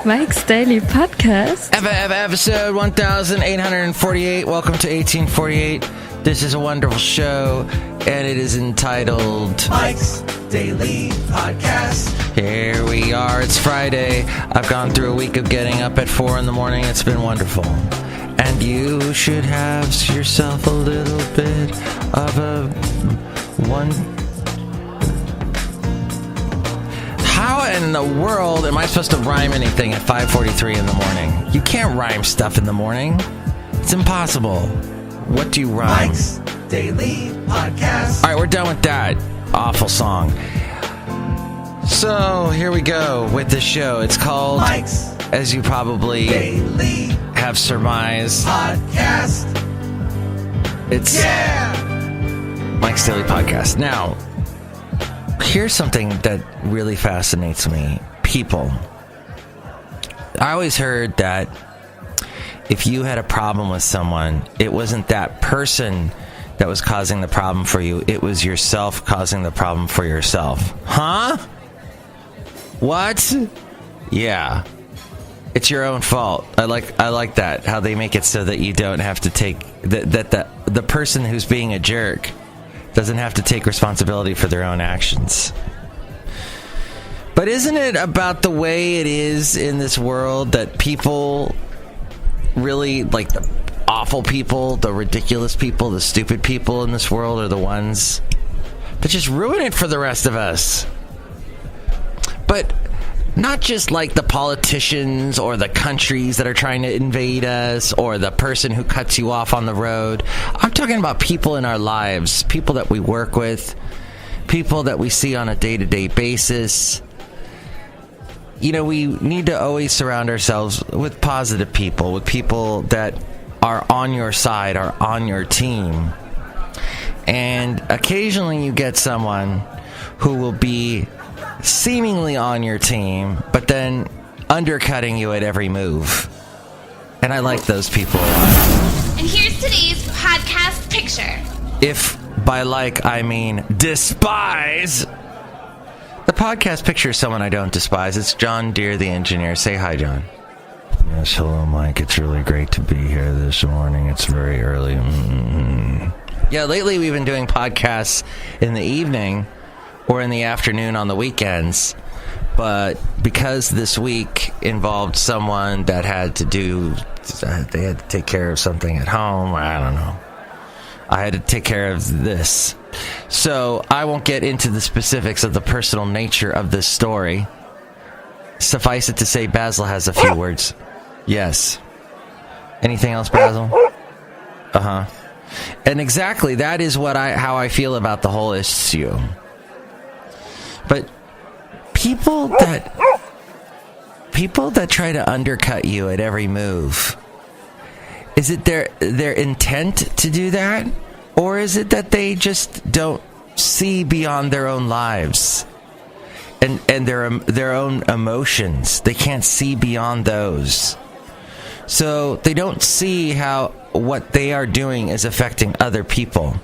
Mike's Daily Podcast. Episode 1848. Welcome to 1848. This is a wonderful show, and it is entitled Mike's Daily Podcast. Here we are. It's Friday. I've gone through a week of getting up at 4 in the morning. It's been wonderful. And you should have yourself a little bit of a one. How in the world am I supposed to rhyme anything at 5:43 in the morning? You can't rhyme stuff in the morning. It's impossible. What do you rhyme? Mike's Daily Podcast. All right, we're done with that awful song. So here we go with the show. It's called, Mike's as you probably Daily have surmised, Podcast. It's Mike's Daily Podcast. Now, here's something that really fascinates me. People. I always heard that if you had a problem with someone, it wasn't that person that was causing the problem for you. It was yourself causing the problem for yourself. Huh? What? Yeah. It's your own fault. I like that. How they make it so that you don't have to take that the person who's being a jerk doesn't have to take responsibility for their own actions. But isn't it about the way it is in this world that people really, like the awful people, the ridiculous people, the stupid people in this world are the ones that just ruin it for the rest of us? But not just like the politicians or the countries that are trying to invade us or the person who cuts you off on the road. I'm talking about people in our lives, people that we work with, people that we see on a day-to-day basis. You know, we need to always surround ourselves with positive people, with people that are on your side, are on your team. And occasionally you get someone who will be seemingly on your team, but then undercutting you at every move. And I like those people a lot. And here's today's podcast picture. If by like I mean despise. The podcast picture is someone I don't despise. It's John Deere, the engineer. Say hi, John. Yes, hello, Mike. It's really great to be here this morning. It's very early. Yeah, lately we've been doing podcasts in the evening or in the afternoon on the weekends, but because this week involved someone that they had to take care of something at home, I don't know. I had to take care of this. So I won't get into the specifics of the personal nature of this story. Suffice it to say, Basil has a few words. Yes. Anything else, Basil? Uh-huh. And exactly, that is how I feel about the whole issue. But people that try to undercut you at every move, is it their intent to do that? Or is it that they just don't see beyond their own lives and their own emotions? They can't see beyond those. So they don't see how what they are doing is affecting other people.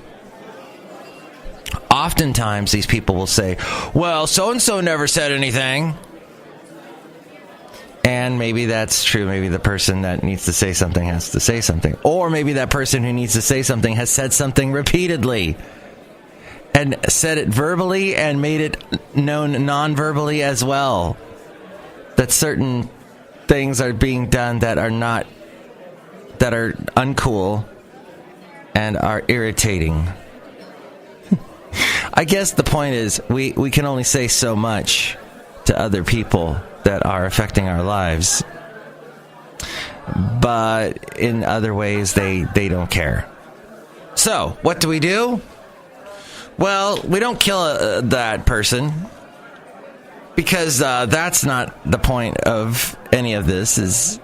Oftentimes, these people will say, well, so-and-so never said anything. And maybe that's true. Maybe the person that needs to say something has to say something. Or maybe that person who needs to say something has said something repeatedly. And said it verbally and made it known non-verbally as well. That certain things are being done that are uncool and are irritating. I guess the point is we can only say so much to other people that are affecting our lives. But in other ways, they don't care. So, what do? Well, we don't kill that person. Because that's not the point of any of this.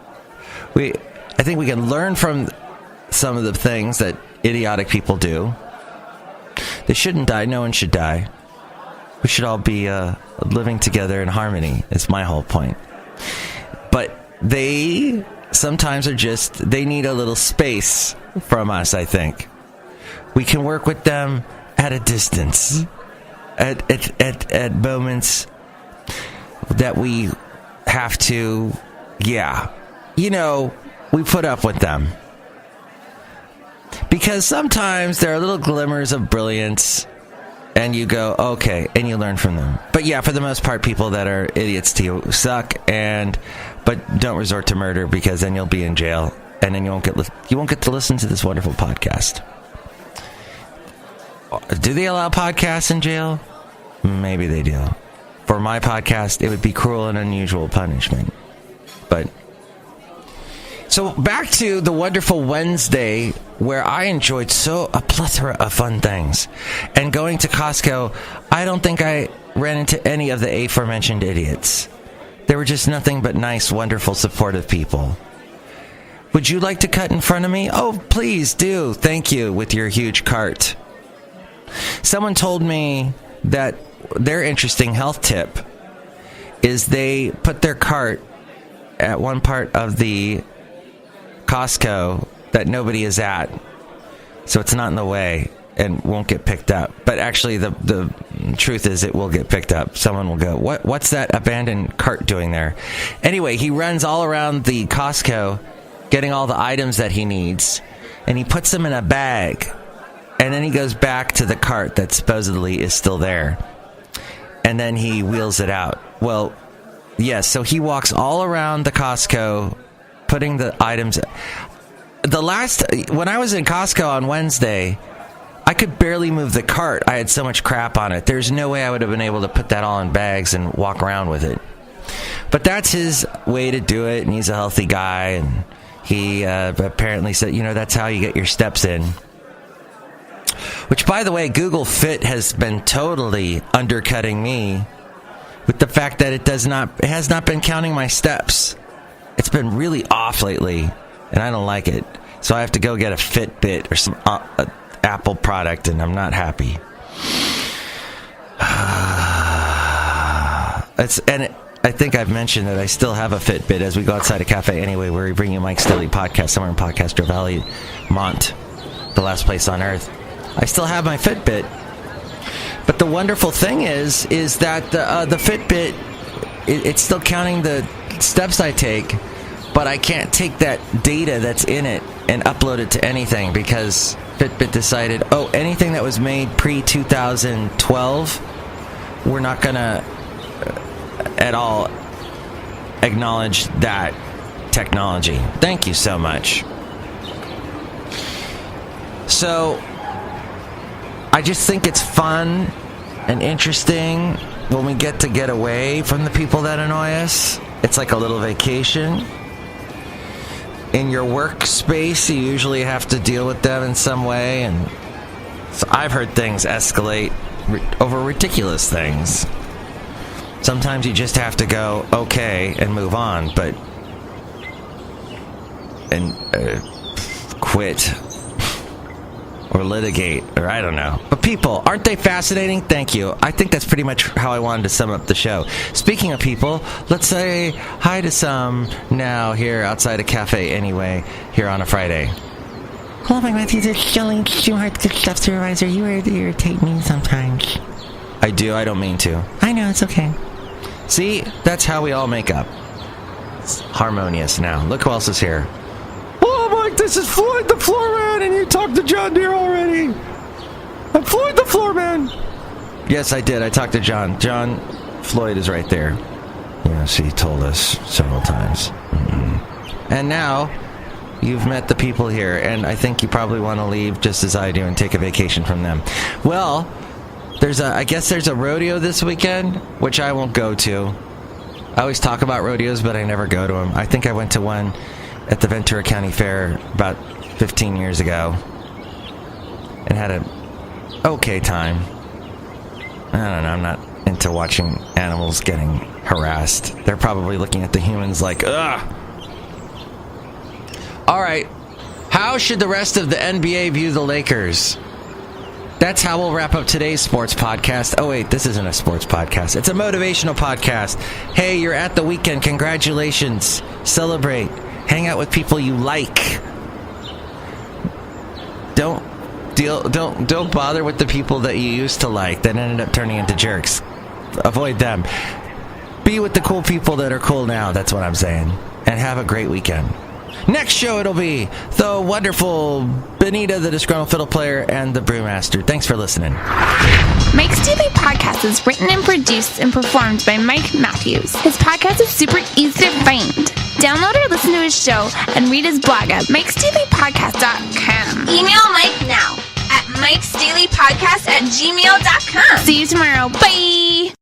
I think we can learn from some of the things that idiotic people do. They shouldn't die. No one should die. We should all be living together in harmony, is my whole point. But they sometimes they need a little space from us, I think. We can work with them at a distance. at moments that we have to, we put up with them. Because sometimes there are little glimmers of brilliance, and you go, okay, and you learn from them. But yeah, for the most part, people that are idiots to you suck, but don't resort to murder, because then you'll be in jail, and then you won't get to listen to this wonderful podcast. Do they allow podcasts in jail? Maybe they do. For my podcast, it would be cruel and unusual punishment. But so back to the wonderful Wednesday, where I enjoyed a plethora of fun things. And going to Costco, I don't think I ran into any of the aforementioned idiots. They were just nothing but nice, wonderful, supportive people. Would you like to cut in front of me? Oh, please do. Thank you, with your huge cart. Someone told me that their interesting health tip is they put their cart at one part of the Costco that nobody is at, so it's not in the way and won't get picked up. But actually, the truth is, it will get picked up. Someone will go, what's that abandoned cart doing there? Anyway, he runs all around the Costco getting all the items that he needs, and he puts them in a bag, and then he goes back to the cart that supposedly is still there, and then he wheels it out. Well, yes, so he walks all around the Costco putting the items. When I was in Costco on Wednesday, I could barely move the cart. I had so much crap on it. There's no way I would have been able to put that all in bags and walk around with it. But that's his way to do it, and he's a healthy guy, and he apparently said, that's how you get your steps in. Which, by the way, Google Fit has been totally undercutting me with the fact that it has not been counting my steps. It's been really off lately, and I don't like it. So I have to go get a Fitbit or some Apple product, and I'm not happy. I think I've mentioned that I still have a Fitbit as we go outside a cafe anyway, where we bring you Mike's Daily Podcast somewhere in Podcastro Valley, Mont, the last place on earth. I still have my Fitbit. But the wonderful thing is that the Fitbit, it's still counting the steps I take, but I can't take that data that's in it and upload it to anything, because Fitbit decided, anything that was made pre-2012, we're not going to at all acknowledge that technology. Thank you so much. So I just think it's fun and interesting when we get away from the people that annoy us. It's like a little vacation. In your workspace, you usually have to deal with them in some way, and so I've heard things escalate over ridiculous things. Sometimes you just have to go, okay, and move on, quit. Or litigate, or I don't know. But people, aren't they fascinating? Thank you. I think that's pretty much how I wanted to sum up the show. Speaking of people, let's say hi to some now here outside a cafe anyway, here on a Friday. Hello, my Matthew. This is Chely Shoehart, good stuff supervisor. You irritate me sometimes. I do. I don't mean to. I know. It's okay. See? That's how we all make up. It's harmonious now. Look who else is here. This is Floyd the Floorman, and you talked to John Deere already. I'm Floyd the Floorman. Yes, I did. I talked to John. Floyd is right there. Yes, he told us several times. Mm-hmm. And now you've met the people here, and I think you probably want to leave just as I do and take a vacation from them. Well, I guess there's a rodeo this weekend, which I won't go to. I always talk about rodeos, but I never go to them. I think I went to one at the Ventura County Fair about 15 years ago and had an okay time. I don't know, I'm not into watching animals getting harassed. They're probably looking at the humans like, ugh! Alright, how should the rest of the NBA view the Lakers? That's how we'll wrap up today's sports podcast. Oh wait, this isn't a sports podcast. It's a motivational podcast. Hey, you're at the weekend. Congratulations. Celebrate. Hang out with people you like. Don't Don't bother with the people that you used to like that ended up turning into jerks. Avoid them. Be with the cool people that are cool now. That's what I'm saying. And have a great weekend. Next show, it'll be the wonderful Benita, the Disgruntled Fiddle Player, and the Brewmaster. Thanks for listening. Mike's Daily Podcast is written and produced and performed by Mike Matthews. His podcast is super easy to find. Download or listen to his show and read his blog at MikesDailyPodcast.com. Email Mike now at MikesDailyPodcast@gmail.com. See you tomorrow. Bye!